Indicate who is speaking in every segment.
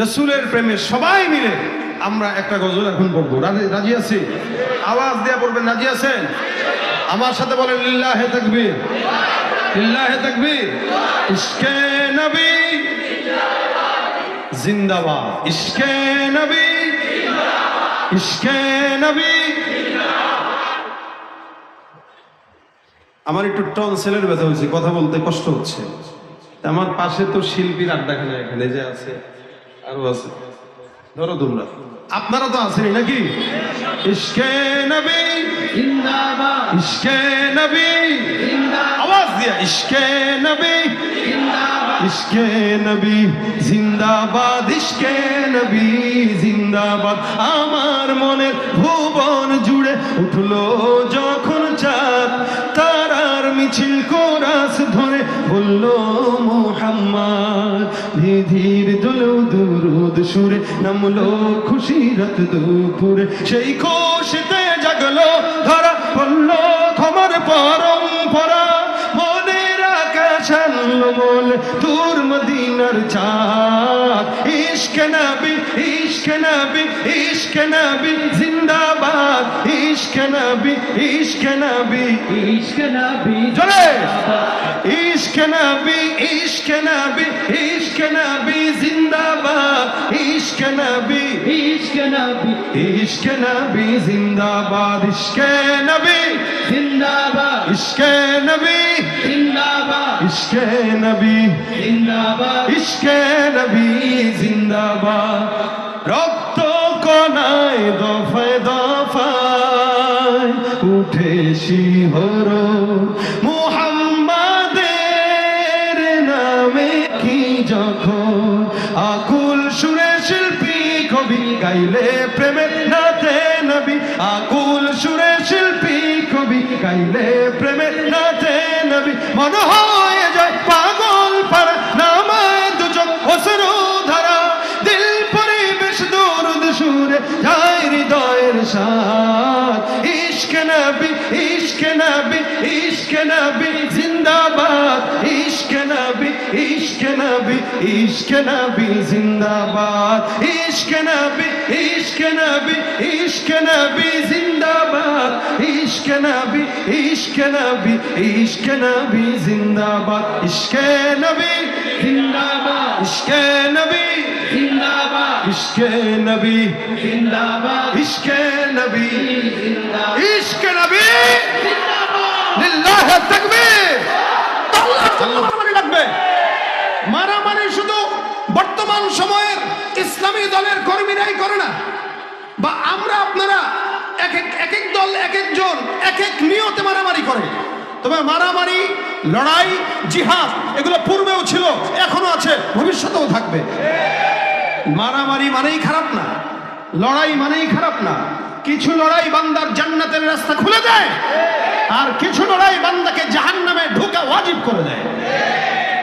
Speaker 1: রাসূলের প্রেমে সবাই মিলে আমরা একটা গজল এখন পড়বো। রাজি আছি? আওয়াজ দিয়ে পড়বেন। রাজি আছেন? আমার সাথে বলেন লিল্লাহে তাকবীর, লিল্লাহে তাকবীর। ইশকে নবী জিন্দাবাদ, ইশকে নবী, ইশকে নবী। আমার একটু টনসিলের ব্যথা হয়েছে, কথা বলতে কষ্ট হচ্ছে। আমার পাশে তো শিল্পীর আড্ডাখানা এখানে যে আছে, আরো আছে, ধরো তোমরা, আপনারা তো আছেনই নাকি? ইশকে নবী জিন্দাবাদ, ইশকে নবী জিন্দাবাদ, আওয়াজ দিয়া ইশকে নবী জিন্দাবাদ, ইশকে নবী জিন্দাবাদ, ইশকে নবী জিন্দাবাদ। আমার মনের ভুবন জুড়ে উঠলো যখন চাঁদ, তারার মিছিল কোরাস ধরে বলল মুহাম্মদ। ধীর দুলু দুরুদ সুরে নামলো খুশি রাত দুপুরে, সেই খুশিতে জাগলো ধরা পড়লো ক্ষমার পরম্পরা। মনের আকাশ আনলো বলে তোর মদিনার চাঁদ। ইশকে নবী, ইশকে নবী, ইশকে নবী জিন্দাবাদ, ইশকে নবী, ইশকে নবী, ইশকে নবী জোরে, ইশকে নবী, ইশকে নবী, ইশকে নবী জিন্দাবাদ, ইশকে নবী, ইশকে নবী, ইশকে নবী জিন্দাবাদ, ইশকে নবী জিন্দাবাদ, ইশকে নবী জিন্দাবাদ, ইশকে নবী জিন্দাবাদ, ইশকে নবী জিন্দাবাদ। রক্ত কণায় দফায় দফায় উঠে শিহরণ, মুহাম্মাদের নামে কি যখন আকুল সুরে শিল্পী কবি গাইলে প্রেমের নাতে নবী। আকুল সুরে শিল্পী কবি গাইলে প্রেমের নাতে নবী। মনে হয়ে যায় পাগল পারা, নামায় দুজন অসরু ধারা, দিল পরিবেশ দরুদ সুরে যায় হৃদয়ের সাথ। ইশকে নবী, ইশকে নবী, ইশকে নবী জিন্দাবাদ, ইশকে নবী, ইশকে নবী, ইশকে নবী জিন্দাবাদ, ইশকে নবী, ইশকে নবী, ইশকে নবী জিন্দাবাদ, ইশকে নবী, ইশকে নবী, ইশকে নবী জিন্দাবাদ, ইশকে নবী জিন্দাবাদ, ইশকে নবী জিন্দাবাদ, ইশকে নবী জিন্দাবাদ, ইশকে নবী জিন্দাবাদ, ইশকে নবী জিন্দাবাদ, লিল্লাহে তাকবীর। মারামারি লাগবে। মারামারি শুধু বর্তমান সময়ের ইসলামী দলের কর্মীরাই করে না, বা আমরা আপনারা এক এক দল এক একজন এক এক নিয়তে মারামারি করে। তবে মারামারি, লড়াই, জিহাদ এগুলো পূর্বেও ছিল, এখনো আছে, ভবিষ্যতেও থাকবে। মারামারি মানেই খারাপ না, লড়াই মানেই খারাপ না। কিছু লড়াই বান্দার জান্নাতের রাস্তা খুলে দেয়, আর কিছু লড়াই বান্দাকে জাহান্নামে ঢোকা ওয়াজিব করে দেয়।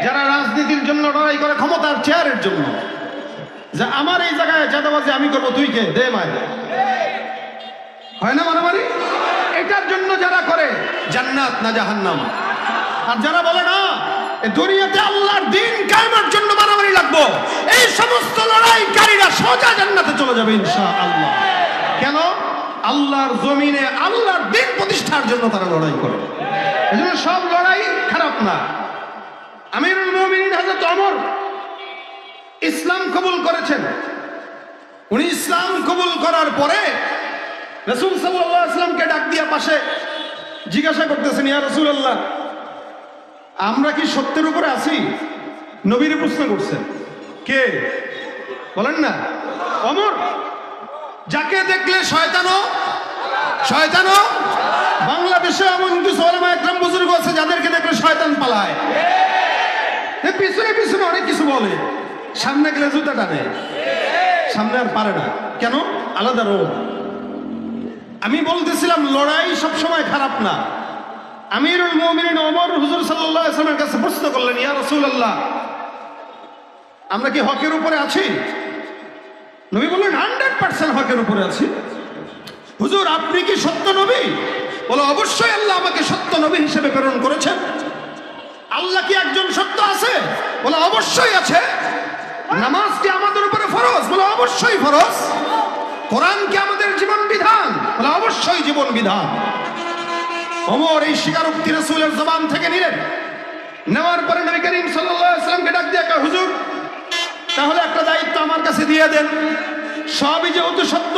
Speaker 1: যারা রাজনীতির জন্য লড়াই করে, ক্ষমতার চেয়ারের জন্য, যে আমার এই জায়গায় জাদাবাজি আমি করবো, তুই কে দে মায়, হয় না মারামারি? এটার জন্য যারা করে জান্নাত না জাহান্নাম। আর যারা বলে না দুনিয়াতে আল্লাহর দ্বীন কায়েমের জন্য মারামারি লাগবো, এই সমস্ত লড়াইকারীরা সোজা জান্নাতে চলে যাবে ইনশাআল্লাহ। কেন? আল্লাহর জমিনে আল্লাহর দ্বীন প্রতিষ্ঠার জন্য তারা লড়াই করে। এজন্য সব লড়াই খারাপ না। আমিরুল মুমিনিন হযরত ওমর ইসলাম কবুল করেছেন। উনি ইসলাম কবুল করার পরে রাসূল সাল্লাল্লাহু আলাইহি ওয়াসাল্লামকে ডাক দিয়া পাশে জিজ্ঞাসা করতেছেন, ইয়া রাসূলুল্লাহ, আমরা কি সত্যের উপরে আছি? নবীর প্রশ্ন করছেন। কে বলেন না? ওমর। যাকে দেখলে শয়তানও বাংলাদেশে এমন কিছু ওলামা একরাম বুজুর্গ আছে যাদেরকে দেখলে শয়তান পালায়। পিছনে পিছনে অনেক কিছু বলে, সামনে গেলে জুতা টানে, সামনে আর পারে না। কেন? আলাদা রোগ। আমি বলতেছিলাম লড়াই সবসময় খারাপ না। আমিরুল মুমিনিন ওমর হুজুর সাল্লাল্লাহু আলাইহি ওয়াসাল্লামের কাছে প্রশ্ন করলেন, ইয়া রাসূলুল্লাহ, আমরা কি হকের উপরে আছি? নবী বললেন 100% হকের উপরে আছি। হুজুর, আপনি কি সত্য নবী? বলে, অবশ্যই আল্লাহ আমাকে সত্য নবী হিসেবে প্রেরণ করেছেন। আল্লাহ কি একজন সত্য আছে? বলে, অবশ্যই আছে। নামাজ কি আমাদের উপরে ফরজ?
Speaker 2: ফরজ? কোরআন কি আমাদের জীবন বিধান? বলে অবশ্যই জীবন বিধান। ওমর এই স্বীকারোক্তি রাসূলের জবান থেকে নিলেন। নেওয়ার পরে নবী করিম সাল্লাল্লাহু আলাইহি ওয়াসাল্লামকে ডাক দিয়ে কয়, হুজুর তাহলে একটা দায়িত্ব আমার কাছে দিয়ে দেন। সবই যেহেতু সত্য,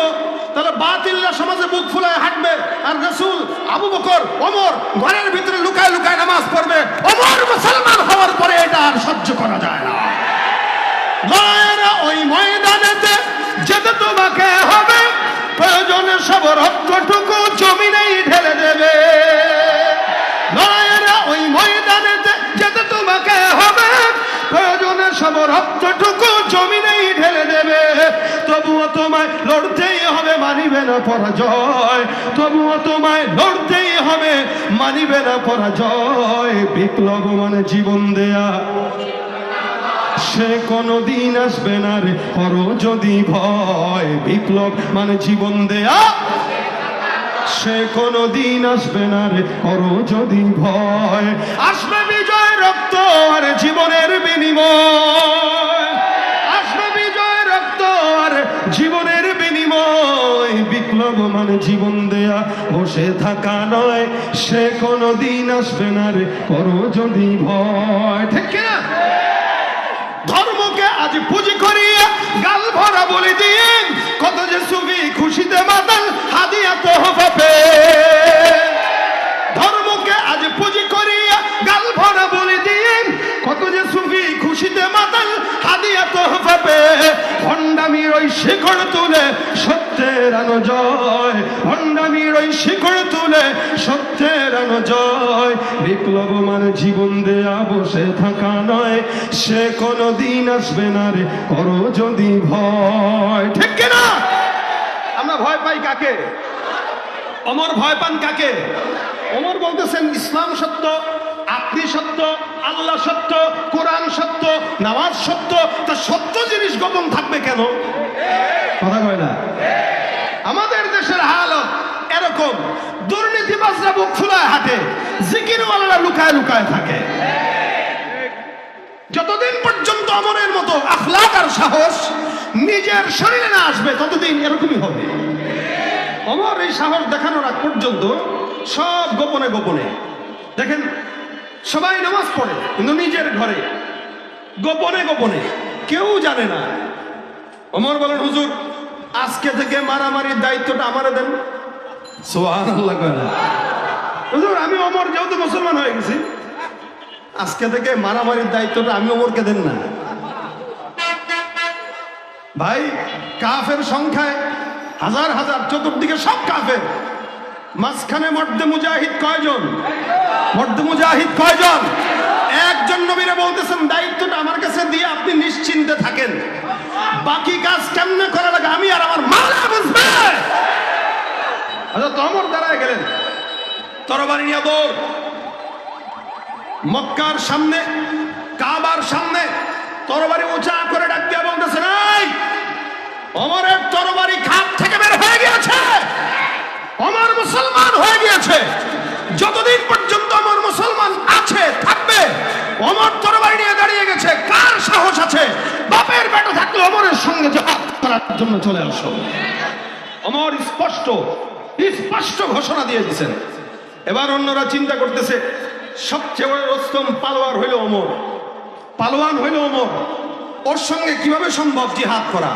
Speaker 2: তাহলে বাতিলরা সমাজে বুক ফুলায় হাঁটবে, আর রাসূল, আবু বকর, ওমর ঘরের ভিতরে লুকায় লুকায় নামাজ পড়বে। ওমর মুসলমান হওয়ার পরে এটা আর সহ্য করা যায় না। লড়াইয়ের ওই ময়দানেতে যেতে তোমাকে হবে, প্রয়োজনে সব রক্তটুকু জমিনেই ঢেলে দেবে। লড়াইয়ের ওই ময়দানেতে যেতে তোমাকে হবে, প্রয়োজনে সব রক্তটুকু জমিনেই ঢেলে দেবে। তবুও তোমায় লড়তেই হবে, মানিবে না পরাজয়। তবুও তোমায় লড়তেই হবে, মানিবে না পরাজয়। বিপ্লব মানে জীবন দেয়া, সে কোনদিন আসবে না রে করো যদি ভয়। বিপ্লব মানে জীবন দেয়া, সে কোনদিন আসবে না রে করো যদি ভয়। আসবে বিজয় রক্ত আর জীবনের বিনিময়, আসবে বিজয় রক্ত আর জীবনের বিনিময়। বিপ্লব মানে জীবন দেয়া, বসে থাকা নয়, সে কোনদিন আসবে না রে করো যদি ভয়। ঠিক কিনা? ধর্মকে আজ পুঁজি করিয়া গাল ভরা বলে দিন, কত যে সুফি খুশিতে মাতাল হাদিয়া তোহফা। ধর্মকে আজ পুঁজি করিয়া গাল ভরা বলে দিন, কত যে সুফি খুশিতে মাতাল হাদিয়া তোহফা। ভণ্ডামির ওই শিখড় তুলে সত্যের আনো জয়, ভণ্ডামির ওই শিখড় তুলে সত্যের আনো জয়। বিপ্লব মানে জীবন দেয়া, বসে থাকা নয়, সে কোনদিন আসবে না রে করো যদি ভয়। ঠিক কিনা? আমরা ভয় পাই কাকে? ওমর ভয় পান কাকে? ওমর বলতেছেন ইসলাম সত্য, আপনি সত্য, আল্লাহ সত্য, কোরআন সত্য, নামাজ সত্য। তা সত্য জিনিস গোপন থাকবে কেন? কথা কয় না। আমাদের দেশের হালত এরকম, দুর্নীতিবাজরা বুক ফুলায় হাঁটে, জিকিরওয়ালারা লুকায় লুকায় থাকে। যতদিন পর্যন্ত ওমরের মতো আখলাক আর সাহস নিজের শরীরে না আসবে, ততদিন এরকমই হবে। ওমর এই সাহস দেখানোর আগ পর্যন্ত সব গোপনে গোপনে। দেখেন, সবাই নামাজ পড়ে কিন্তু নিজের ঘরে গোপনে গোপনে, কেউ জানে না। ওমর বলেন, হুজুর আজকে থেকে মারামারির দায়িত্বটা আমারে দেন। সুবহানাল্লাহ। হুজুর আমি ওমর যেহেতু মুসলমান হয়ে গেছি, আজকে থেকে মারামারির দায়িত্বটা আমি ওমরকে দেন না। ভাই, কাফের সংখ্যায় হাজার হাজার, চতুর্দিকে সব কাফের, মাঝখানে মর্দে মুজাহিদ কয়জন? মর্দে মুজাহিদ কয়জন? একজন। নবীরা বলতেছেন দায়িত্বটা আমার কাছে দিয়ে আপনি নিশ্চিন্তে থাকেন, বাকি কাজ কেমনে করা লাগে আমি আর আমার মাওলা বুঝবে। আচ্ছা, ওমর দাঁড়ায় গেলেন, তরবারি নিয়ে দৌড়। মক্কার সামনে, কাবার সামনে তরবারি উঁচা করে ডাক দিয়ে বলতেছেন, এই ওমরের তরবারি খাপ থেকে বের হয়ে গিয়েছে, ওমর মুসলমান হয়ে গিয়েছে। যতদিন পর্যন্ত ওমর মুসলমান আছে থাকবে, ওমর তরবারি নিয়ে দাঁড়িয়ে গেছে। কার সাহস আছে বাপের বেটা থাকলে ওমরের সঙ্গে জিহাদ করার জন্য চলে আসো? ওমর স্পষ্ট স্পষ্ট ঘোষণা দিয়ে দিয়েছেন। এবার অন্যরা চিন্তা করতেছে, সবচেয়ে বড় রস্তম পালোয়ার হইল ওমর, পালোয়ান হইল ওমর, ওর সঙ্গে কিভাবে সম্ভব জিহাদ করা,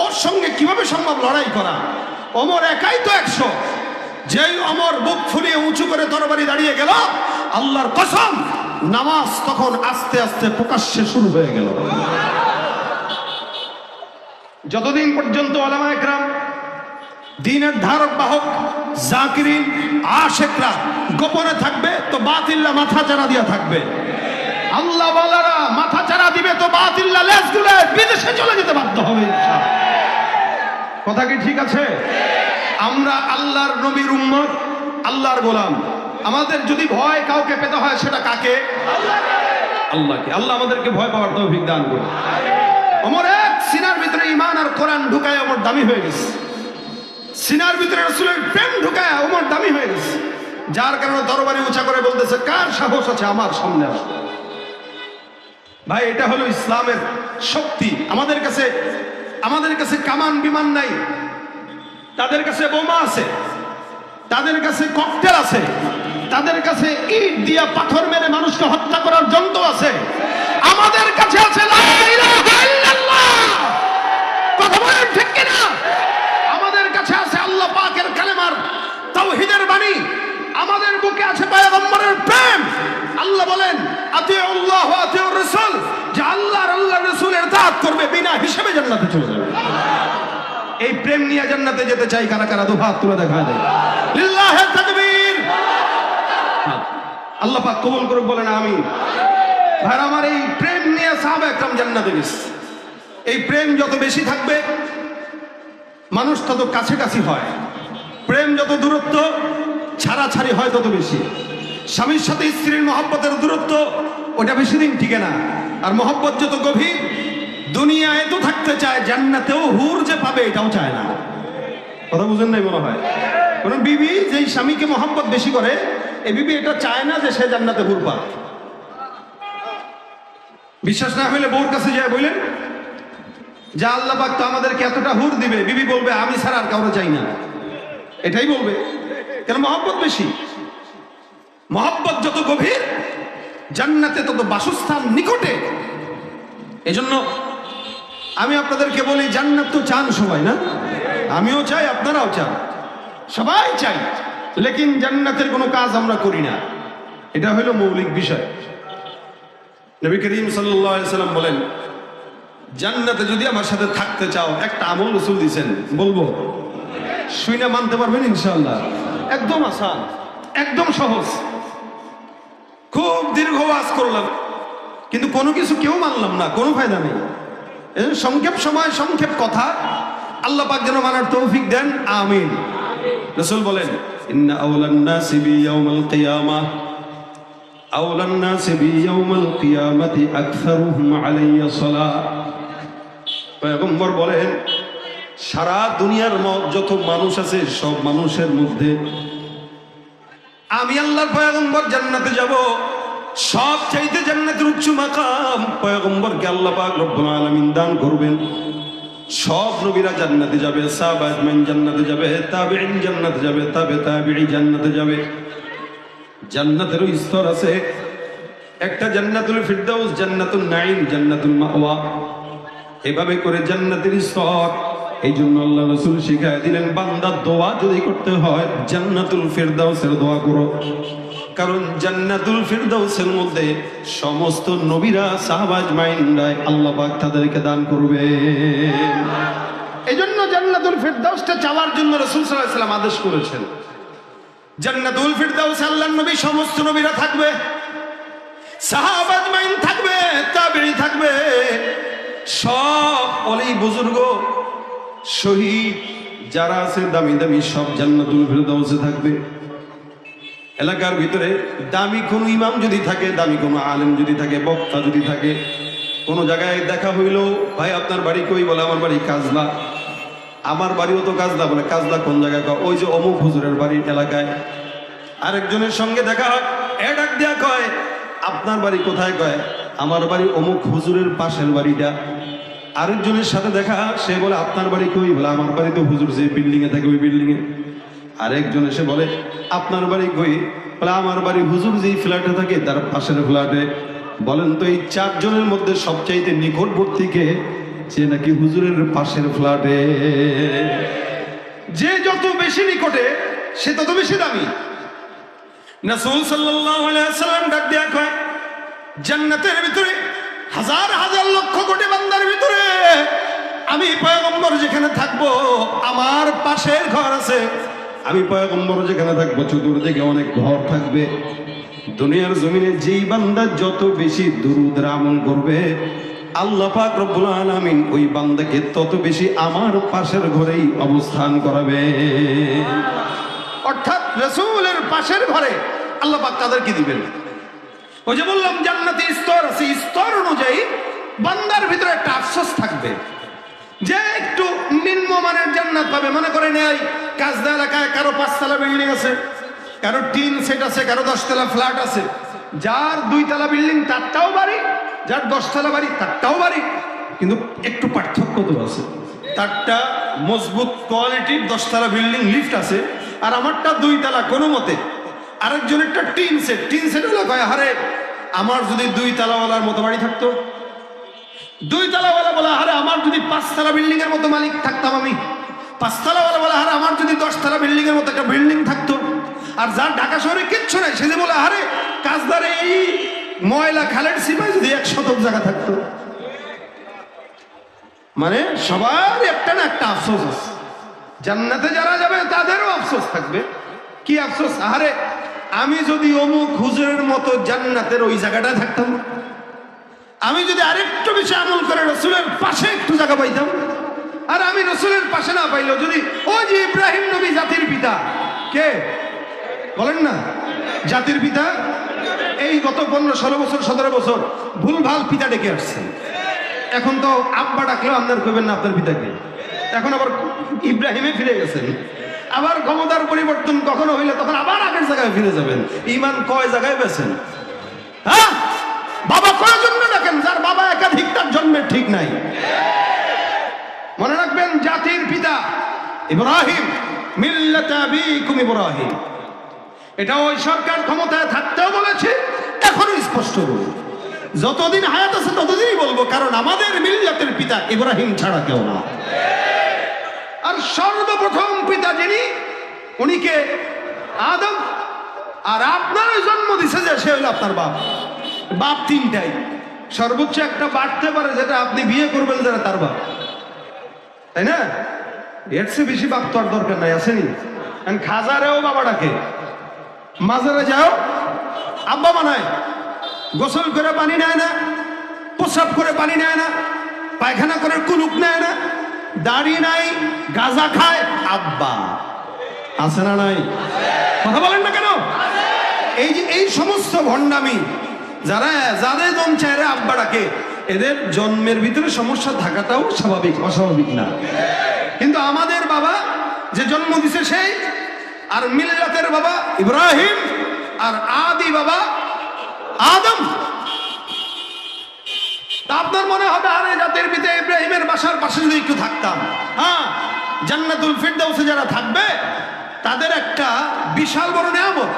Speaker 2: ওর সঙ্গে কিভাবে সম্ভব লড়াই করা? ওমর একাই তো 100। যেই ওমর বুক ফুলিয়ে উঁচু করে তরবারি দাঁড়িয়ে গেল, আল্লাহর কসম নামাজ তখন আস্তে আস্তে প্রকাশ্যে শুরু হয়ে গেল। যতদিন পর্যন্ত উলামা ইকরাম, দ্বীনের ধারক বাহক, জাকিরিন, আশিকরা গোপনে থাকবে, তো বাতিলরা মাথা চারা দিয়া থাকবে। আল্লাহ ওয়ালারা মাথা চারা দিবে, তো বাতিলরা লেজগুলো বিদেশে চলে যেতে বাধ্য হবে। কথা কি ঠিক আছে? আমরা আল্লাহর নবীর উম্মত, আল্লাহর গোলাম। আমাদের যদি ভয় কাউকে পেতে হয়, সেটা কাকে? আল্লাহকে। আল্লাহ আমাদেরকে ভয় পাওয়ার তৌফিক দান করুন। ওমর এক সিনার ভিতরে ঈমান আর কোরআন ঢুকায় ওমর দামি হয়ে গেছে। সিনার ভিতরে রাসূলের প্রেম ঢুকায় ওমর দামি হয়ে গেছে, যার কারণে তরবারি উঁচা করে বলতেছে, কার সাহস আছে আমার সামনে আসবে? ভাই, এটা হলো ইসলামের শক্তি। আমাদের কাছে আমাদের কাছে কামান বিমান নাই, তাদের কাছে বোমা আছে, তাদের কাছে ককটেল আছে, তাদের কাছে ইট দিয়া পাথর মেরে মানুষকে হত্যা করার যন্ত্র আছে। আমাদের কাছে আছে লা ইলাহা ইল্লাল্লাহ। কথা বলেন ঠিক কিনা? আমাদের কাছে আছে আল্লাহ পাকের কালেমার তাওহীদের বাণী। আমাদের বুকে আছে পয়গম্বরের প্রেম। আল্লাহ বলেন আতিউল্লাহ ওয়া আতিউর রাসূল, যে আল্লাহ আর আল্লাহর রাসূলের ইতাআত করবে বিনা হিসাবে জান্নাতে চলে যাবে। এই প্রেম নিয়ে জান্নাতে যেতে চাই কারা কারা? দু হাত তুলে দেখা দেয়। লিল্লাহি তাকবীর। আল্লাহ পাক কবুল করুক, বলেন আমিন। ভাই আমার, এই প্রেম নিয়ে সাহাবা একরাম জান্নাতে গেছে। এই প্রেম যত বেশি থাকবে মানুষ তত কাছাকাছি হয়। প্রেম যত দূরত্ব ছাড়াছাড়ি হয় তত বেশি। স্বামীর সাথে স্ত্রীর মহব্বতের দূরত্ব ওটা বেশি দিন টিকে না। আর মহব্বত যত গভীর, দুনিয়ায় তো থাকতে চায়, জান্নাতেও হুর যে পাবে এটাও চায় না। কথা বুঝেন নাই মনে হয়? কোন বিবি যেই স্বামীকে মহব্বত বেশি করে, এই বিবি এটা চায় না যে সে জান্নাতে হুর পাক। বিশ্বাস না হইলে বউর কাছে যায় বললেন যে আল্লাহ পাক তো আমাদেরকে এতটা হুর দিবে, বিবি বলবে আমি ছাড়া আর কাউরে চাই না, এটাই বলবে। কেন? মহব্বত বেশি। মহব্বত যত গভীর জান্নাতে তত বাসস্থান নিকটে। এজন্য আমি আপনাদেরকে বলি, জান্নাত তো চান সবাই, না? আমিও চাই, আপনারাও চান, সবাই চাই, লেকিন জান্নাতের কোনো কাজ আমরা করি না। এটা হলো মৌলিক বিষয়। নবী করিম সাল্লাল্লাহু আলাইহি সাল্লাম বলেন, জান্নাতে যদি আমার সাথে থাকতে চাও, একটা আমল রাসূল দিয়েছেন, বলবো? শুনে মানতে পারবেন ইনশাআল্লাহ? একদম আসান, একদম সহজ। খুব দীর্ঘ ওয়াজ করলাম, কিন্তু কোনো কিছু কেউ মানলাম না, কোনো ফায়দা নেই। সংক্ষেপ সময় সংক্ষেপ কথা, আল্লাহ পাক যেন মানার তৌফিক দেন, আমিন। রাসূল বলেন, ইন্না আওলান নাসি বি ইয়াউমিল কিয়ামাহ, আওলান নাসি বি ইয়াউমিল কিয়ামাতি আকসারুহুম আলাইয়া সালাহ। পয়গম্বর বলেন, সারা দুনিয়ার যত মানুষ আছে সব মানুষের মধ্যে আমি আল্লাহর পয়গম্বর জান্নাতে যাব। সব চাইতে জান্নাতের উচ্চ মাকাম পয়গম্বরকে আল্লাহ পাক রব্বুল আলামিন দান করবেন। সব নবীরা জান্নাতে যাবে, সাহাবা আজমাইন জান্নাতে যাবে, তাবেঈন জান্নাতে যাবে, তাবেঈ জান্নাতে যাবে। জান্নাতেরও স্তর আছে। একটা জান্নাতুল ফিরদাউস, জান্নাতুন নাঈম, জান্নাতুল মাওয়া, এভাবে করে জান্নাতের স্তর। এই জন্য আল্লাহ রাসূল শিখায় দিলেন, বান্দা দোয়া যদি করতে হয় জান্নাতুল ফিরদাউসের দোয়া করো। কারণ জান্নাতুল ফিরদাউসের মধ্যে সমস্ত নবীরা, সাহাবা আজমাইনরা আল্লাহ পাক তাদেরকে দান করবে। এই জন্য জান্নাতুল ফিরদাউসটা চাওয়ার জন্য রাসূল সাল্লাল্লাহু আলাইহি ওয়াসাল্লাম আদেশ করেছেন। জান্নাতুল ফিরদাউসে আল্লাহর নবী, সমস্ত নবীরা থাকবে, সাহাবা আজমাইন থাকবে, তাবেঈ থাকবে, সব ওলি বুজুর্গ, শহীদ যারা আছে দামি দামি সব জান্নাতুল ফিরদাউসে থাকবে। এলাকার ভিতরে দামি কোনো ইমাম যদি থাকে, দামি কোনো আলেম যদি থাকে, বক্তা যদি থাকে, কোনো জায়গায় দেখা হইলো, ভাই আপনার বাড়ি কই? বলে আমার বাড়ি কাজলা। আমার বাড়িও তো কাজলা। বলে কাজলা কোন জায়গায়? ওই যে অমুক হুজুরের বাড়ির এলাকায়। আরেকজনের সঙ্গে দেখা হয়, এ ডাক দিয়া কয় আপনার বাড়ি কোথায়? কয় আমার বাড়ি অমুক হুজুরের পাশের বাড়িটা। আরেকজনের সাথে দেখা, সে বলে আপনার বাড়ি কই? বলে আমার বাড়ি তো হুজুর যে বিল্ডিং এ থাকে ওই বিল্ডিং এ। আরেকজন এসে বলে আপনার বাড়ি কই? বলে আমার বাড়ি হুজুর যেই ফ্ল্যাটে থাকে তার পাশের ফ্ল্যাটে। বলেন তো এই চারজনের মধ্যে সবচাইতে নিকটবর্তী কে? সে নাকি হুজুরের পাশের ফ্ল্যাটে। যে যত বেশি নিকটে সে তত বেশি দামি। রাসূল সাল্লাল্লাহু আলাইহি ওয়াসাল্লাম ডাক দিয়া কয়, জান্নাতের ভিতরে হাজার হাজার লক্ষ কোটি বান্দার ভিতরে আমি পয়গম্বর যেখানে থাকবো, আমার পাশের ঘর আছে। আমি পয়গম্বর যেখানে থাকবো চতুর্দিকে অনেক ঘর থাকবে। দুনিয়ার জমিনে যেই বান্দা যত বেশি দুরূদ আমল করবে, আল্লাহ পাক রব্বুল আলামিন ওই বান্দাকে তত বেশি আমার পাশের ঘরেই অবস্থান করাবে। অর্থাৎ রাসূলের পাশের ঘরে আল্লাহ পাক তাদেরকে দিবেন। ওই যে বললাম জান্নাতে স্তর আছে, স্তর অনুযায়ী বান্দার ভিতরে একটা আফসোস থাকবে যে একটু নিম্নমানের জান্নাত পাবে। মনে করেন এই কাজদা এলাকায় কারো 5 তলা বিল্ডিং আছে, কারো টিন সেট আছে, কারো 10 তলা ফ্ল্যাট আছে। যার 2 তলা বিল্ডিং তারটাও বাড়ি, যার 10 তলা বাড়ি তারটাও বাড়ি, কিন্তু একটু পার্থক্য তো আছে। তারটা মজবুত কোয়ালিটির 10 তলা বিল্ডিং লিফট আছে, আর আমারটা 2 তলা কোনো মতে। আরেকজনেরটা টিন সেট হলো কয়, আরে আমার যদি 2 তলাওয়ালার মতো বাড়ি থাকতো, 2 তলাওয়ালা বলে আরে আমার যদি 5 তলা বিল্ডিং এর মতো মালিক থাকতাম আমি, 5 তলাওয়ালা বলে আরে আমার যদি 10 তলা বিল্ডিং এর মতো একটা বিল্ডিং থাকতো। আর যার ঢাকা শহরে কিচ্ছু নাই সে যে বলে আরে কাজদারে এই ময়লা খালের সীমায় যদি 1 শতক জায়গা থাকতো। মানে সবার একটা না একটা আফসোস আছে। জান্নাতে যারা যাবে তাদেরও আফসোস থাকবে। কি আফসোস? আরে আমি যদি অমুক হুজুরের মতো জান্নাতের ওই জায়গাটায় থাকতাম, আমি যদি আরেকটু বেশি আমল করে রসুলের পাশে একটু জায়গা পাইতাম। আর আমি রসুলের পাশে না পাইলেও যদি ওই যে ইব্রাহিম নবী জাতির পিতা, কে বলেন না জাতির পিতা, এই গত 15-16 বছর 17 বছর ভুলভাল পিতা ডেকে আসছেন। এখন তো আব্বা ডাকলেও আপনার কইবেন না আপনার পিতাকে, এখন আবার ইব্রাহিমে ফিরে গেছেন। আবার ক্ষমতার পরিবর্তন কখনো হইলে তখন আবার আগের জায়গায় ফিরে যাবেন। ঈমান কয় জায়গায় বেছেন? হ্যাঁ, বাবা কয় জন্য ডাকেন? যার বাবা একাধিক, তার জন্মের ঠিক নাই। মনে রাখবেন জাতির পিতা ইব্রাহিম, মিল্লাত আবিকুম ইব্রাহিম। এটা ওই সরকার ক্ষমতায় থাকতেও বলেছে, এখনো স্পষ্ট বলবো, যতদিন হায়াত আছে ততদিনই বলবো, কারণ আমাদের মিল্লাতের পিতা ইব্রাহিম ছাড়া কেউ না। আর সর্বপ্রথম পিতা যিনি, উনিকে আদম। আর আপনার জন্ম দিছে যে সে হলো আপনার বাপ। বাপ 3টাই, সর্বোচ্চ একটা বাড়তে পারে যেটা আপনি বিয়ে করবেন যারা তার বাপ, তাই না? এর চেয়ে বেশি বাপ তো আর দরকার নাই, আসেনি? খাজারেও বাবা ডাকে, মাজারে যাও আব্বা বানায়, গোসল করে পানি নেয় না, প্রসাব করে পানি নেয় না, পায়খানা করে কুলুক নেয় না, দাড়ি নাই, গাঁজা খায়, আব্বা। আছে না নাই? কথা বলেন না কেন? এই যে এই সমস্ত ভণ্ডামি যারা যাদের জন চাইরে আব্বা ডাকে, এদের জন্মের ভিতরে সমস্যা থাকাটাও স্বাভাবিক, অস্বাভাবিক না। কিন্তু আমাদের বাবা যে জন্ম দিছে সেই, আর মিল্লাতের বাবা ইব্রাহিম, আর আদি বাবা আদম। আপনার মনে হবে আরে জাতির পিতা ইব্রাহিমের বাসার পাশে যদি একটু থাকতাম। হ্যাঁ, জান্নাতুল ফিরদাউসে যারা থাকবে তাদের একটা বিশাল বড় নিয়ামত,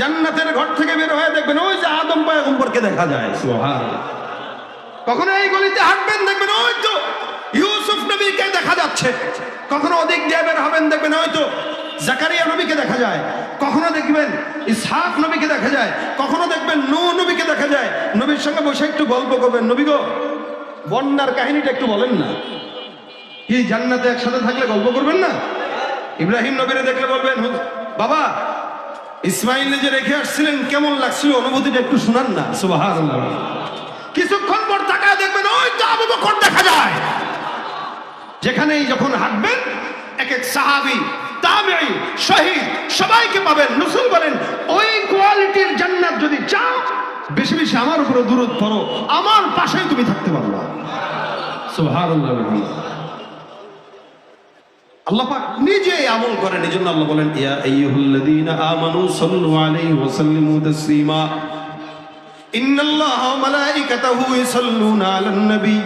Speaker 2: জান্নাতের ঘর থেকে বের হয়ে দেখবেন ওই যে আদম পয়গম্বরকে দেখা যায়। সুবহানাল্লাহ। কখনো এই গলিতে হাঁটবেন দেখবেন ওই তো ইউসুফ নবীকে দেখা যাচ্ছে, কখনো ওদিক দিয়ে বের হবেন দেখবেন ওই তো জাকারিয়া নবীকে দেখা যায়, কখনো দেখবেন ইসহাক নবীকে দেখা যায়, কখনো দেখবেন নূহ নবীকে দেখা যায়। নবীর সঙ্গে বসে একটু গল্প করবেন, নবী গো বন্যার কাহিনীটা একটু বলেন না। কি জান্নাতে একসাথে থাকলে গল্প করবেন না? ইব্রাহিম নবীরে দেখলে বলবেন বাবা ইসমাইল যে রেখে আসছিলেন কেমন লাগছিল, অনুভূতিটা একটু শোনান না। সুবহানাল্লাহ। কিছুক্ষণ পর তাকায় দেখবেন ওই তো আবু বকর দেখা যায়। যেখানেই যখন হাঁটবেন এক এক সাহাবী, তাবেঈ, শহীদ সবাইকে পাবেন। রাসূল বলেন ওই কোয়ালিটির জান্নাত যদি চাও, বেশি বেশি আমার উপরে দুরূদ পড়ো, আমার পাশেই তুমি থাকতে পারবা। সুবহানাল্লাহ। আল্লাহ পাক নিজে আমল করেন, এজন্য আল্লাহ বলেন ইয়া আইয়ুহাল্লাযীনা আমানু সাল্লু আলাইহি ওয়া সাল্লিমু তাসলিমা ইন্নাল্লাহা ওয়া মালাইকাতাহু ইউসাল্লুনা আলান নবী।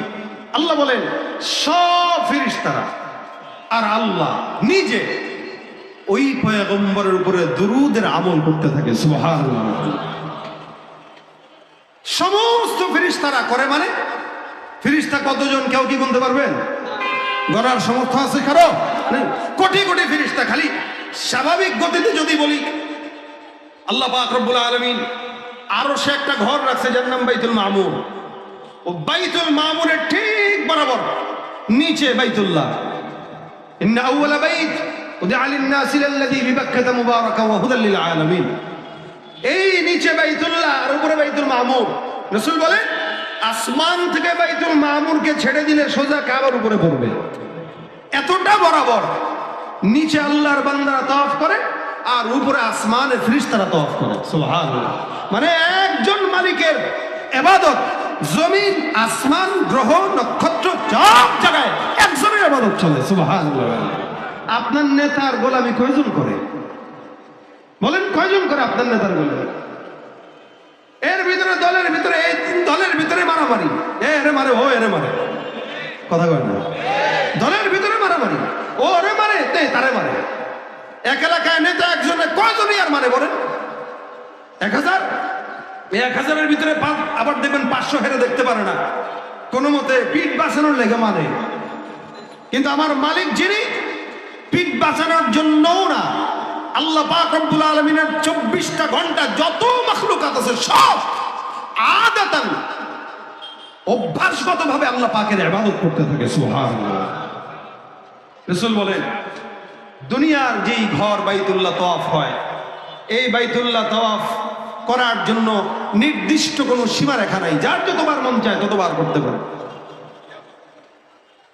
Speaker 2: আল্লাহ বলেন সব ফেরেশতারা আর আল্লাহ নিজে ওই পয়গম্বরের উপরে দুরূদের আমল করতে থাকে। সুবহানাল্লাহ। সমস্ত ফেরেশতারা করে, মানে ফেরেশতা কতজন কেউ কি গুনতে পারবেন? গণার সামর্থ্য আছে কারো? কোটি কোটি ফেরেশতা। খালি স্বাভাবিক গতিতে যদি বলি, আল্লাহ পাক রব্বুল আলামিন আরো সে একটা ঘর রাখছে যার নাম বাইতুল মামুর। ও বাইতুল মামুরের ঠিক বরাবর নিচে বাইতুল্লাহ। ইন্না আউওয়ালা বাইত উদিআ লিন-নাসি লাল্লাযী বিবাক্কাতা মুবারাকান ওয়া হুদাল লিল আলামিন। এই নিচে বাইতুল্লাহ আর উপরে বাইতুল মামুর। রাসূল বলেন আসমান থেকে বাইতুল মামুরকে ছেড়ে দিলে সোজা কাবার উপরে পড়বে, এতটা বরাবর। নিচে আল্লাহর বান্দারা তাওয়াফ করে আর উপরে আসমানে ফেরেশতারা তাওয়াফ করে। সুবহানাল্লাহ। মানে একজন মালিকের ইবাদত জমিন, আসমান, গ্রহ, নক্ষত্র সব জায়গায় একজনের ইবাদত চলে। সুবহানাল্লাহ। আপনার নেতার গোলামি কয়জন করে? বলেন কয়জন করে আপনার নেতার গোলামি? এর ভিতরে দলের ভিতরে এই দলের ভিতরে মারামারি, এরে মারে ও এরে মারে, কথা কয় না? দলের ভিতরে তারে মারে। এক এলাকায় নেতা একজনে কয়জনই আর মানে বলেন? 1000। এই 1000-এর ভিতরে আবার দেখবেন 500 হেরে দেখতে পারে না, কোনো মতে পিঠ বাঁচানোর লেগে মানে। কিন্তু আমার মালিক যিনি, পিঠ বাঁচানোর জন্যও না, আল্লাহ পাক রব্বুল আলামিনের 24টা ঘন্টা যত মাখলুকাত আছে সব আদাতান অভ্যাসগতভাবে আল্লাহ পাকের ইবাদত করতে থাকে। সুবহানাল্লাহ। রাসূল বলেন, দুনিয়ার যেই ঘর বাইতুল্লাহ তাওয়াফ হয়, এই বাইতুল্লাহ তাওয়াফ করার জন্য নির্দিষ্ট কোনো সীমারেখা নাই, যার যতবার মন চায় ততবার করতে পারে।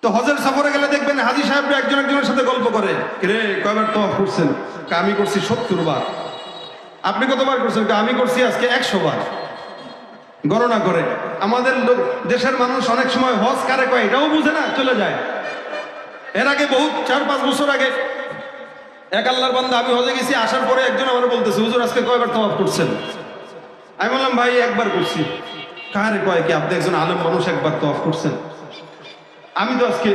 Speaker 2: তো হজের সফরে গেলে দেখবেন হাজী সাহেবরা একজন একজনের সাথে গল্প করে, রে কয়বার তাওয়াফ করছেন? আমি করছি 70 বার। আপনি কতবার করছেন? আমি করছি আজকে 100 বার। গণনা করে আমাদের লোক, দেশের মানুষ অনেক সময় হজ কারে কয় এটাও বুঝে না, চলে যায়। এর আগে বহুত 4-5 বছর আগে এক আল্লাহর বান্দা, আমি হজে গেছি, আসার পরে একজন আমার বলতেছে, হুজুর আজকে কয়বার তাওয়াফ করছেন? আমি বললাম, ভাই একবার করছি। কারে কয় কি? আপনি একজন আলেম মানুষ, একবার তাওয়াফ করছেন? আমি তো আজকে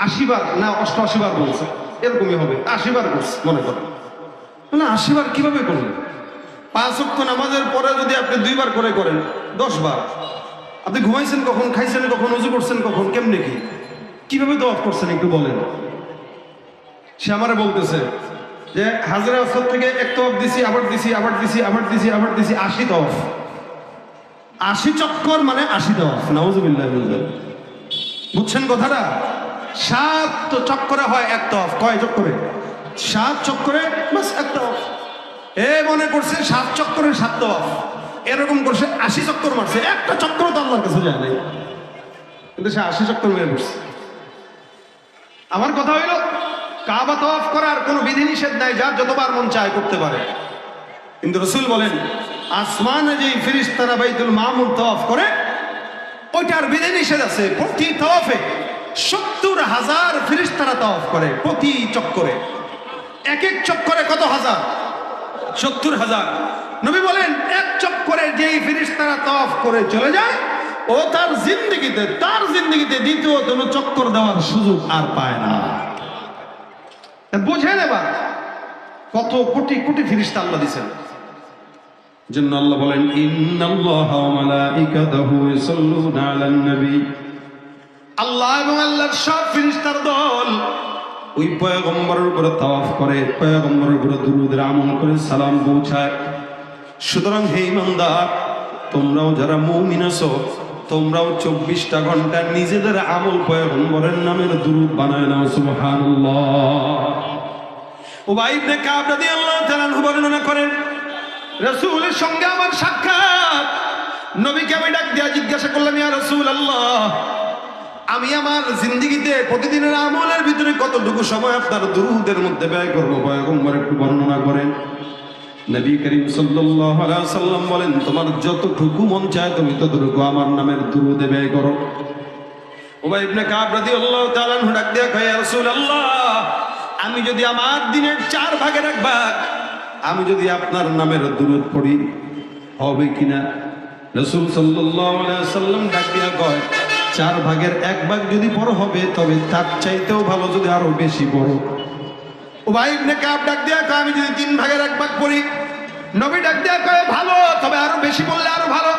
Speaker 2: 80 বার না 88 বার বলছি, এরকমই হবে, 80 বার করছি মনে করেন। না 80 বার কিভাবে করলেন? 5 ওয়াক্ত নামাজের পরে যদি আপনি 2 বার করে করেন 10 বার। আপনি ঘুমাইছেন কখন, খাইছেন কখন, ওযু করছেন কখন, কেমনে কি, কিভাবে তাওয়াফ করছেন একটু বলেন। সে আমারে বলতেছে যে হাজরা আসওয়াদ থেকে এক তাওয়াফ দিছি, আবার দিছি, আবার দিছি, আবার দিছি, আবার দিছি, 80 তাওয়াফ। 80 চক্কর মানে 80 তাওয়াফ। নাউযুবিল্লাহ। বুঝছেন কথাটা? 7 চক্করে হয় এক তাওয়াফ। কয় চক্করে? 7 চক্করে বাস এক তাওয়াফ। এ মনে করছে 7 চক্করে 7 তাওয়াফ, এরকম করছে 80 চক্কর মারছে। একটা চক্কর তো আল্লাহর কাছে যায় নাই, কিন্তু সে 80 চক্কর মেরে পড়ছে। আমার কথা হইল, কাবা তাওয়াফ করার কোনো বিধিনিষেধ নাই, যার যতবার মন চায় করতে পারে। কিন্তু রাসূল বলেন, আসমানে যেই ফেরেশতারা বাইতুল মামুর তাওয়াফ করে, ওইটার বিধিনিষেধ আছে। প্রতি তাওয়াফে 70,000 ফেরেশতারা তাওয়াফ করে, প্রতি চক্করে। এক এক চক্করে কত হাজার? 70,000। নবী বলেন, এক চক্করে যেই ফেরেশতারা তাওয়াফ করে চলে যায়, ও তার জিন্দেগিতে দ্বিতীয় কোনো চক্কর দেওয়ার সুযোগ আর পায় না। বুঝে নেবা কত কোটি কোটি ফেরেশতা আল্লাহ দিয়েছেন। জন্য আল্লাহ বলেন, ইন্নাল্লাহা ওয়া মালাইকাতাহু ইউসাল্লুনা আলান নবী। আল্লাহ এবং আল্লাহর সব ফেরেশতার দল ওই পয়গম্বরের উপরে তাওয়াফ করে, পয়গম্বরের উপরে দুরূদের আমল করে সালাম পৌঁছায়। সুতরাং হে ইমানদার, তোমরাও যারা মুমিন আছো, তোমরাও 24টা ঘন্টা নিজেদের আমল পয়গম্বরের নামের দুরূদ বানায় নাও। সুবহানাল্লাহ। উবাই ইবনে কাব রাদিয়াল্লাহু তাআলা বর্ণনা করেন, রাসূলের সঙ্গে আমার সাক্ষাৎ। নবীকে আমি ডাক দিয়া জিজ্ঞাসা করলাম, ইয়া রাসূলুল্লাহ, আমি আমার জিন্দেগিতে প্রতিদিনের আমলের ভিতরে কতটুকু সময় আপনার দুরূদের মধ্যে ব্যয় করব? পয়গম্বর একটু বর্ণনা করেন। নবী করিম সাল্লাল্লাহু আলাইহি ওয়াসাল্লাম বলেন, তোমার যতটুকু মন চায় তুমি ততটুকু আমার নামের দুরূদে ব্যয় করো। উবাই ইবনে কাব রাদিয়াল্লাহু তাআলা ডাক দিয়া কয়, ইয়া রাসূলুল্লাহ, আমি যদি আমার দিনের 4 ভাগের 1 ভাগ আমি যদি আপনার নামের দুরূদ পড়ি, হবে কিনা? রাসূল সাল্লাল্লাহু আলাইহি ওয়াসাল্লাম ডাক দিয়া কয়, 4 ভাগের 1 ভাগ যদি পড়ো হবে, তবে তার চাইতেও ভালো যদি আরো বেশি পড়ো। উবাই ইবনে কাব ডাক দিয়া কয়, আমি যদি 3 ভাগের 1 ভাগ পড়ি। নবী ডাক দিয়া কয়, ভালো, তবে আরো বেশি পড়লে আরো ভালো।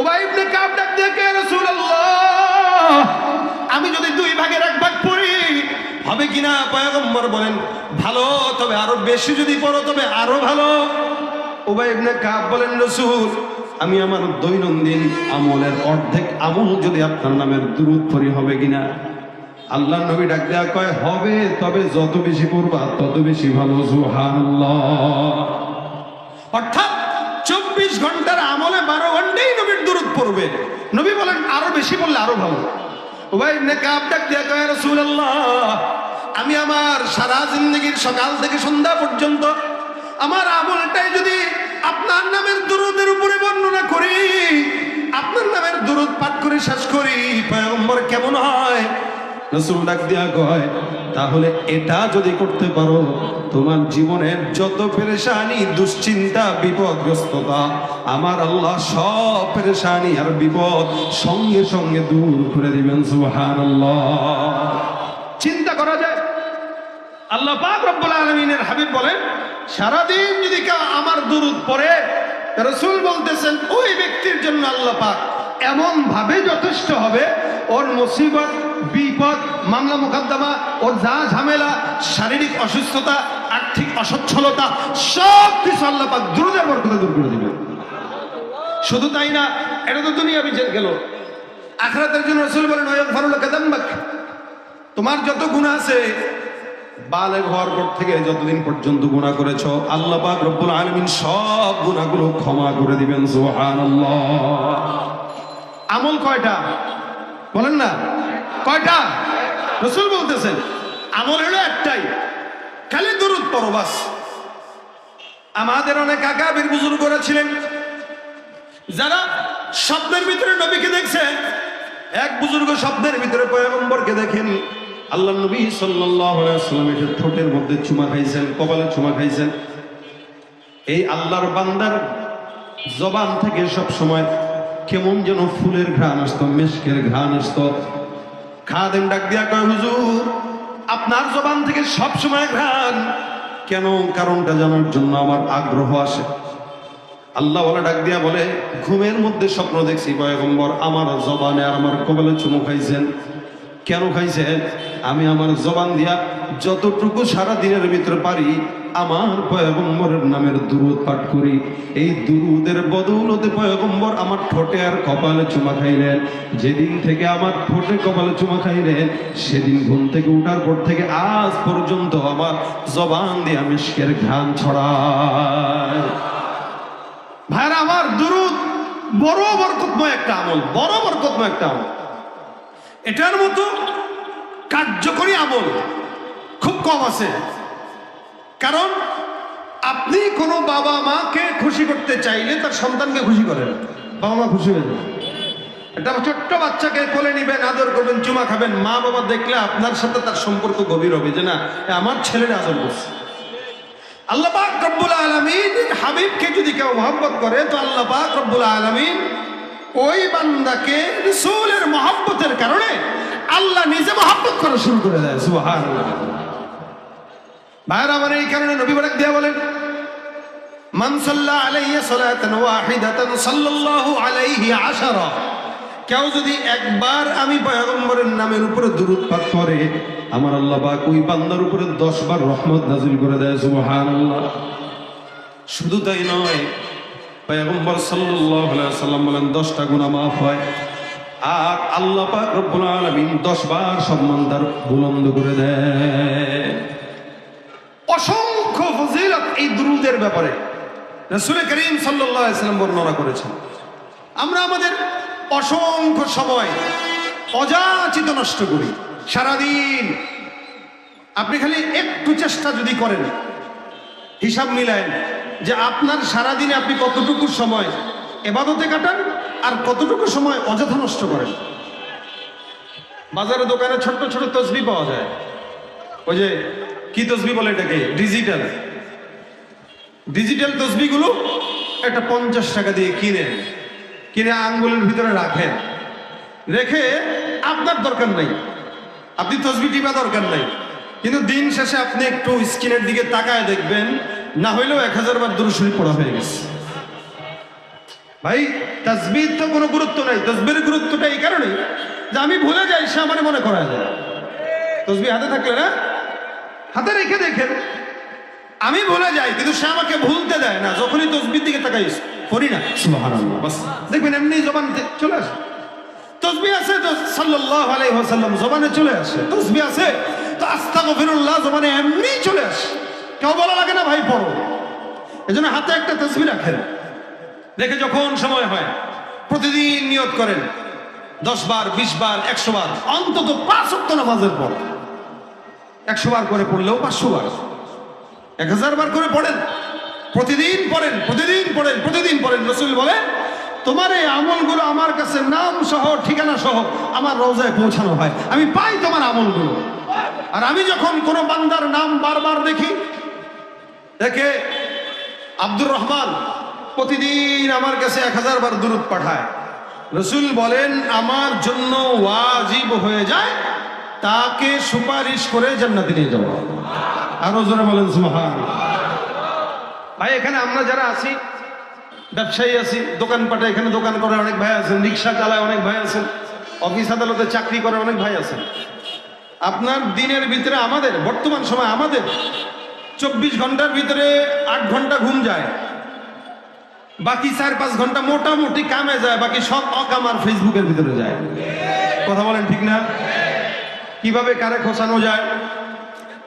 Speaker 2: উবাই ইবনে কাব ডাক দিয়া কয়, রাসূলুল্লাহ, আমি যদি 2 ভাগের 1 ভাগ পড়ি, হবে কিনা? পয়গম্বর বলেন, ভালো, তবে আরো বেশি যদি পড়ো তবে আরো ভালো। উবাই ইবনে কাব বলেন, রাসূল, আমি আমার দৈনন্দিন আমলের অর্ধেক আমল যদি আপনার নামের দুরূদ পড়ি, হবে কিনা? আল্লাহ নবী ডাক দেয়া কয়, হবে, তবে যত বেশি পড়বা তত বেশি ভালো। সুবহানাল্লাহ। অর্থাৎ 24 ঘন্টার আমলে 12 ঘন্টাই নবীর দুরূদ পড়বে। নবী বলেন, আরো বেশি পড়লে আরো ভালো। উবাই ইবনে কাব ডাক দেয়া কয়, রাসূলুল্লাহ, আমি আমার সারা জিন্দেগির সকাল থেকে সন্ধ্যা পর্যন্ত আমার আমলটাই যদি আপনার নামের দুরূদের উপরে বর্ণনা করি, আপনার নামের দুরূদ পাঠ করে শেষ করি, পয়গম্বর কেমন হয়? রাসূল ডাক দিয়া কয়, তাহলে এটা যদি করতে পারো, তোমার জীবনের যত পেরেশানি, দুশ্চিন্তা, বিপদগ্রস্ততা, আমার আল্লাহ সব পেরেশানি আর বিপদ সঙ্গে সঙ্গে দূর করে দিবেন। সুবহানাল্লাহ। চিন্তা করা যায়, আল্লাহ পাক রব্বুল আলামিনের হাবিব বলেন, সারাদিন যদি কেউ আমার দুরূদ পড়ে, রাসূল বলতেছেন ওই ব্যক্তির জন্য আল্লাহ পাক এমন ভাবে যথেষ্ট হবে, ওর মুসিবত, বিপদ, মামলা মোকদ্দমা, ওর যা ঝামেলা, শারীরিক অসুস্থতা, আর্থিক অসচ্ছলতা, সব কিছু আল্লাহ পাক দুরূদের বরকতে দূর করে দিবেন। শুধু তাই না, এটা তো দুনিয়া বিচার গেল, আখিরাতের জন্য রাসূল বলেন ওয়াগফিরু লাকা যামবাক, তোমার যত গুনাহ আছে বালেগ হওয়ার পর থেকে যতদিন পর্যন্ত গুনাহ করেছো, আল্লাহ পাক রব্বুল আলামিন সব গুনাহগুলো ক্ষমা করে দিবেন। সুবহানাল্লাহ। আমল কয়টা বলেন না, কয়টা? রাসূল বলতেছেন আমল হলো একটাই, খালি দুরূদ পড়ো বাস। আমাদের অনেক আকাবির বুজুর্গরা ছিলেন যারা স্বপ্নের ভিতরে নবীকে দেখছেন। এক বুজুর্গ স্বপ্নের ভিতরে পয়গম্বরকে দেখেন। আল্লাহ নবী সাল্লাল্লাহু আলাইহি ওয়াসাল্লামের ঠোঁটের মধ্যে চুমা খাইছেন, কপালে চুমা খাইছেন। এই আল্লাহর বান্দার জবান থেকে সব সময় কেমন যেন ফুলের ঘ্রাণ আসতো, মিশকের ঘ্রাণ আসতো। খাদেম ডাক দিয়া কয়, হুজুর আপনার জবান থেকে সব সময় ঘ্রাণ কেন? কারণটা জানার জন্য আমার আগ্রহ আসে। আল্লাহ ওয়ালা ডাক দিয়া বলে, ঘুমের মধ্যে স্বপ্ন দেখছি পয়গম্বর আমার জবানে আর আমার কপালে চুমু খাইছেন। কেন খাইছেন? আমি আমার জবান দিয়া যতটুকু সারা দিনের ভিতরে পারি আমার পয়গম্বরের নামের দুরূদ পাঠ করি। এই দুরূদের বদৌলতে পয়গম্বর আমার ঠোঁটে আর কপালে চুমা খাইলেন। যেদিন থেকে আমার ঠোঁটে কপালে চুমা খাইলেন, সেদিন ঘুম থেকে উঠার পর থেকে আজ পর্যন্ত আমার জবান দিয়ে মিশকের ঘ্রাণ ছড়ায়। ভাইরা আমার, দুরূদ বড় বরকতময় একটা আমল, বড় বরকতময় একটা আমল। এটার মতো কার্যকরী আমল খুব কম আছে। কারণ আপনি কোনো বাবা মাকে খুশি করতে চাইলে তার সন্তানকে খুশি করেন, বাবা মা খুশি হয়ে যাবে। একটা ছোট্ট বাচ্চাকে কোলে নিবেন, আদর করবেন, চুমা খাবেন, মা বাবা দেখলে আপনার সাথে তার সম্পর্ক গভীর হবে, যে না আমার ছেলের আদর করছে। আল্লাহ পাক রব্বুল আলামিন হাবিবকে যদি কেউ মহব্বত করে, তো আল্লাহ পাক রব্বুল আলামিন ওই বান্দাকে রাসূলের মহব্বতের কারণে আল্লাহ নিজে মহব্বত করা শুরু করে দেয়। সুবহানাল্লাহ। ভাইরা আমার, এই কারণে নবী বলেন দিয়া বলেন, মান সাল্লা আলাইহি সালাতান ওয়াহিদাতান সাল্লাল্লাহু আলাইহি আশারা, কেউ যদি একবার আমি পয়গম্বরের নামের উপরে দুরূদ পাঠ করে, আমার আল্লাহ পাক ওই বান্দার উপরে 10 বার রহমত নাযিল করে দেয়। সুবহানাল্লাহ। শুধু তাই নয়, পয়গম্বর সাল্লাল্লাহু আলাইহি ওয়াসাল্লাম বলেন 10টা গুনাহ মাফ হয়, আর আল্লাহ পাক রব্বুল আলামিন 10 বার সম্মান তার বুলন্দ করে দেয়। অসংখ্য ফজিলত এই দুরূদের ব্যাপারে রাসূল করিম সাল্লাল্লাহু আলাইহি ওয়াসাল্লাম বর্ণনা করেছেন। আমরা আমাদের অসংখ্য সময় অযাচিত নষ্ট করি। সারাদিন আপনি খালি একটু চেষ্টা যদি করেন, হিসাব মিলায়েন যে আপনার সারাদিনে আপনি কতটুকু সময় ইবাদতে কাটান আর কতটুকু সময় অযথা নষ্ট করেন। বাজারে দোকানে ছোট্ট ছোট তসবিহ পাওয়া যায়, ওই যে কি তসবিহ বলে এটাকে, ডিজিটাল তসবিহগুলো একটা 50 টাকা দিয়ে কিনে আঙ্গুলের ভিতরে রাখেন, রেখে আপনার দরকার নাই, আপনি তসবিহ টিপা দরকার নাই, কিন্তু দিন শেষে আপনি একটু স্ক্রিনের দিকে তাকায় দেখবেন না হইলেও 1000 বার দুরূদ শরীফ পড়া হয়ে গেছে। ভাই, তাসবিহ তো কোনো গুরুত্ব নাই। তাসবিহের গুরুত্বটা এই কারণে যে আমি ভুলে যাই, সে আমার মনে করা যায়। তাসবিহ হাতে থাকলে না, হাতে রেখে দেখেন, আমি ভুলে যাই কিন্তু সে আমাকে ভুলতে দেয় না। যখনই তাসবিহের দিকে তাকাই করি না, সুবহানাল্লাহ, বাস দেখবেন এমনি জবান চলে আসে। তাসবিহ আছে তো সাল্লাল্লাহু আলাইহি ওয়াসাল্লাম জবানে চলে আসে, তাসবিহ আছে তো আস্তাগফিরুল্লাহ জবানে এমনি চলে আসে, কেউ বলা লাগে না ভাই পড়ো। এজন্য হাতে একটা তাসবিহ রাখেন, দেখে যখন সময় হয় প্রতিদিন নিয়ত করেন 10 বার, 20 বার, 100 বার, অন্তত 5 ওয়াক্ত নামাজের পর 100 বার করে পড়লেও 500 বার, 1000 বার করে পড়েন, প্রতিদিন পড়েন, প্রতিদিন পড়েন, প্রতিদিন পড়েন। রাসূল বলে, তোমার এই আমলগুলো আমার কাছে নাম সহ ঠিকানা সহ আমার রওজায় পৌঁছানো হয়, আমি পাই তোমার আমলগুলো। আর আমি যখন কোনো বান্দার নাম বারবার দেখি, দেখে আব্দুর রহমান প্রতিদিন আমার কাছে 1000 বার দুরূদ পাঠায়, রাসূল বলেন আমার জন্য ওয়াজিব হয়ে যায়
Speaker 1: তাকে সুপারিশ করে জান্নাতে নিয়ে যাওয়া। আরো জোরে বলেন সুবহানাল্লাহ। ভাই এখানে আমরা যারা আছি, ব্যবসায়ী আছি, দোকানপাটে এখানে দোকান করে অনেক ভাই আছেন, রিক্সা চালায় অনেক ভাই আছেন, অফিস আদালতে চাকরি করে অনেক ভাই আছেন। আপনার দিনের ভিতরে আমাদের বর্তমান সময় আমাদের 24 ঘন্টার ভিতরে 8 ঘন্টা ঘুম যায়, বাকি 4-5 ঘন্টা মোটামুটি কামে যায়, বাকি সব অকাম আর ফেসবুকের ভিতরে যায়। কথা বলেন ঠিক না? কিভাবে কারে খোঁচানো যায়,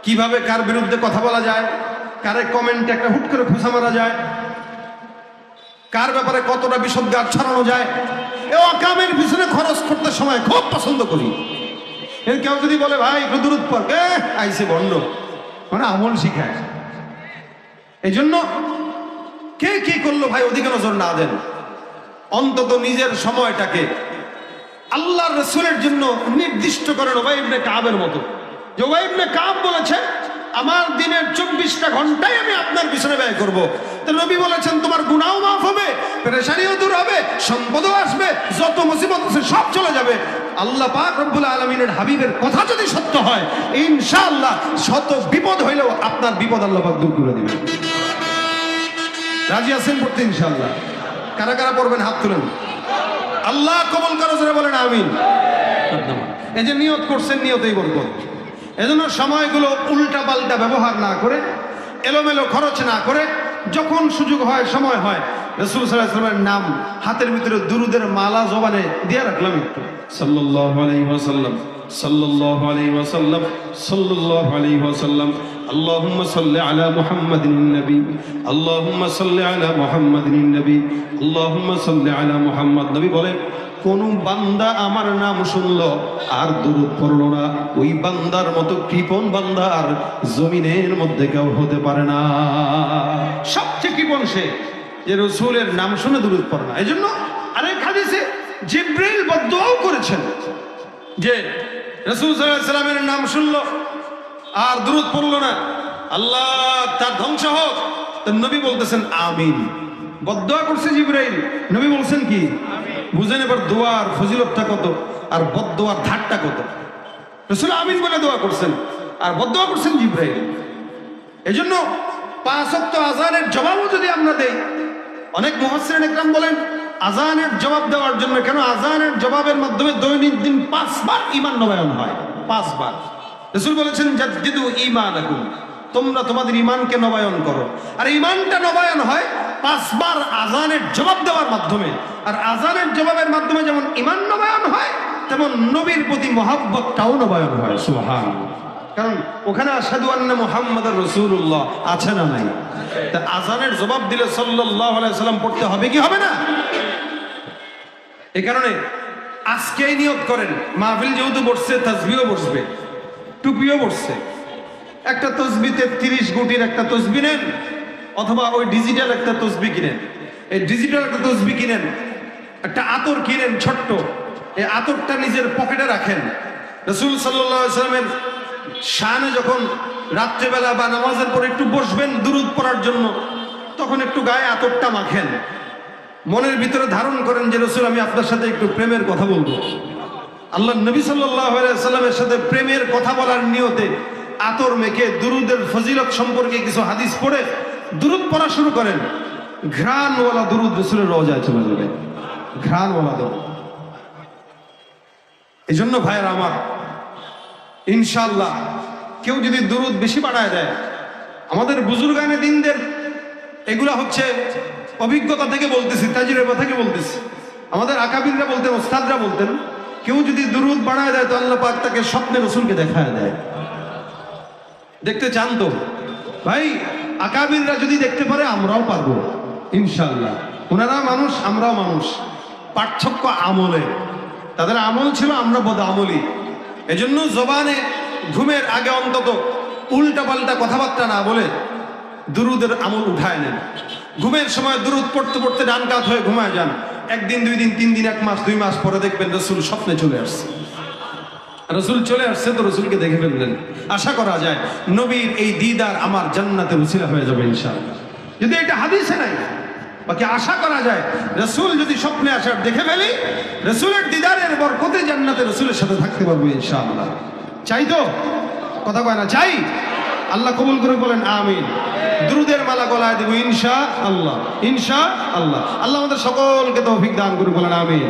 Speaker 1: কিভাবে কার বিরুদ্ধে কথা বলা যায়, কারে কমেন্ট একটা হুট করে খোঁচা মারা যায়, কার ব্যাপারে কতটা বিষোদ্গার ছড়ানো যায়, এ অকামের পিছনে খরচ করতে সময় খুব পছন্দ করি। এর কেউ যদি বলে ভাই একটু দূরত্ব পর, আইসে বন্ড, মানে আমল শিখায়। এই জন্য কে কি করলো ভাই ওদিকে নজর না দেন, অন্তত নিজের সময়টাকে আল্লাহর রাসূলের জন্য নির্দিষ্ট করেন। উবাই ইবনে কাবের মতো, যে উবাই ইবনে কাব বলেছে আমার দিনের 24টা ঘন্টাই আমি আপনার পিছনে ব্যয় করব। তো নবী বলেছেন তোমার গুনাহও মাফ হবে, পেরেশানিও দূর হবে, সম্পদও আসবে, যত মুসিবত আছে সব চলে যাবে। আল্লাহ পাক রব্বুল আলামিনের হাবিবের কথা যদি সত্য হয়, ইনশাআল্লাহ শত বিপদ হইলেও আপনার বিপদ আল্লাহ পাক দূর করে দিবেন। রাজি আছেন পড়তে ইনশাআল্লাহ? কারা কারা পড়বেন হাত তুলেন। আল্লাহ কবুল করো, জোরে বলেন আমিন। এই যে নিয়ত করছেন, নিয়তেই বরকত। এজন্য সময়গুলো উল্টা পাল্টা ব্যবহার না করে, এলোমেলো খরচ না করে, যখন সুযোগ হয় সময় হয় রাসূল সাল্লাল্লাহু আলাইহি ওয়াসাল্লামের নাম হাতের ভিতরে দুরুদের মালা জবানে দিয়ে রাখলাম একটু, সাল্লাল্লাহু আলাইহি ওয়াসাল্লাম, সাল্লাল্লাহু আলাইহি ওয়াসাল্লাম, সাল্লাল্লাহু আলাইহি ওয়াসাল্লাম। আল্লাহুম্মা সাল্লি আলা মুহাম্মাদিন নবী, আল্লাহুম্মা সাল্লি আলা মুহাম্মাদিন নবী, আল্লাহুম্মা সাল্লি আলা মুহাম্মাদ। নবী বলেন কোন বান্দা আমার নাম শুনলো আর দুরূদ পড়লো না, ওই বান্দার মতো কৃপণ বান্দা আর জমিনের মধ্যে কেউ হতে পারে না। সবচেয়ে কৃপণ সে যে রাসূলের নাম শুনে দুরূদ পড়ে না। এই জন্য আরেক হাদিসে জিবরিল বদদুয়াও করেছেন যে রাসূল সাল্লাল্লাহু আলাইহি ওয়াসাল্লামের নাম শুনলো আর দুরূদ পড়লো না, আল্লাহ তার ধ্বংস হোক। তো নবী বলতেছেন আমিন। বদদুয়া করছে জিবরাইল, নবী বলছেন কি আমিন। বুঝেন এবার দোয়ার ফজিলতটা কত আর বদদুয়ার ধারটা কত। রাসূল আমিন বলে দোয়া করছেন আর বদদুয়া করছেন জিবরাইল। এজন্য 5 ওয়াক্ত আযানের জবাবও যদি আমরা দেই, অনেক মুফাসসিরিন ইকরাম বলেন আযানের জবাব দেওয়ার জন্য, কেন আযানের জবাবের মাধ্যমে দৈনন্দিন 5 বার ঈমান নবায়ন হয়। 5 বার রাসূল বলেছেন জাদ্দিদু ঈমানাকুম, তোমরা তোমাদের ঈমানকে নবায়ন করো। আর ঈমানটা নবায়ন হয় 5 বার আযানের জবাব দেওয়ার মাধ্যমে। আর আযানের জবাবের মাধ্যমে যেমন ঈমান নবায়ন হয়, তেমন নবীর প্রতি মহব্বতটাও নবায়ন হয়। সুবহানাল্লাহ। কারণ ওখানে আশহাদু আন্না মুহাম্মাদুর রাসূলুল্লাহ আছে না নাই? তা আযানের জবাব দিলে সাল্লাল্লাহু আলাইহি ওয়াসাল্লাম পড়তে হবে কি হবে না? এই কারণে আজকেই নিয়ত করেন, মাহফিল যেহেতু বসছে, তাসবিহও বসবে, টুপিও বসছে, একটা তসবিতে 30 কোটির একটা তসবি নেন, অথবা ওই ডিজিটাল একটা তসবি কিনেন। এই ডিজিটাল একটা তসবি কিনেন, একটা আতর কিনেন ছোট্ট, এই আতরটা নিজের পকেটে রাখেন। রাসূল সাল্লাল্লাহু আলাইহি ওয়াসাল্লামের শানে যখন রাত্রেবেলা বা নামাজের পর একটু বসবেন দুরূদ পড়ার জন্য, তখন একটু গায়ে আতরটা মাখেন, মনের ভিতরে ধারণ করেন যে রাসূল আমি আপনার সাথে একটু প্রেমের কথা বলবো। আল্লাহ নবী সাল্লাল্লাহু আলাইহি ওয়াসাল্লামের সাথে প্রেমের কথা বলার নিয়তে আতর মেখে দুরুদের ফজিলত সম্পর্কে কিছু হাদিস পড়ে দুরুদ পড়া শুরু করেন। ঘ্রাণওয়ালা দুরুদ রাসূলের রওজায় চলে যাবে, ঘ্রাণওয়ালা দুরুদ। এই জন্য ভাইয়েরা আমার, ইনশাআল্লাহ কেউ যদি দুরুদ বেশি বাড়ায় দেয়, আমাদের বুজুর্গানে দিনদের এগুলা হচ্ছে অভিজ্ঞতা থেকে বলতেছি, তাজরিবা থেকে বলতেছি। আমাদের আকাবিররা বলতেন, ওস্তাদরা বলতেন, কেউ যদি দুরুদ বাড়ায় দেয় তো আল্লাহ পাক তাকে স্বপ্নে রাসূলকে দেখায় দেয়। দেখতে চান তো ভাই? আকাবিররা যদি দেখতে পারে আমরাও পারবো ইনশাআল্লাহ। ওনারা মানুষ, আমরাও মানুষ, পার্থক্য আমলে। তাদের আমল ছিল, আমরা বদআমলি। এজন্য জবানে ঘুমের আগে অন্তত উল্টা পাল্টা কথাবার্তা না বলে দুরুদের আমল উঠায় নেন। ঘুমের সময় দুরুদ পড়তে পড়তে ডান কাত হয়ে ঘুমায় যান। 1 দিন 2 দিন 3 দিন 1 মাস 2 মাস পরে দেখবেন রাসূল স্বপ্নে চলে আসছে। রাসূল চলে আসছে তো রাসূলকে দেখে ফেললেন। আশা করা যায় নবীর এই দিদার আমার জান্নাতের উসিলা হয়ে যাবে ইনশাআল্লাহ। যদি এটা হাদিসে নাই, বাকি আশা করা যায় রাসূল যদি স্বপ্নে আসার দেখে ফেলি, রাসূলের দিদারের বরকতে জান্নাতে রাসূলের সাথে থাকতে পারবো ইনশাআল্লাহ। চাই তো? কথা কয় না, চাই? আল্লাহ কবুল করে বলেন আমিন। দুরুদের মালা গলায় দেব ইনশা আল্লাহ, ইনশা আল্লাহ। আল্লাহ আমাদের সকলকে তৌফিক দান করে বলেন আমিন।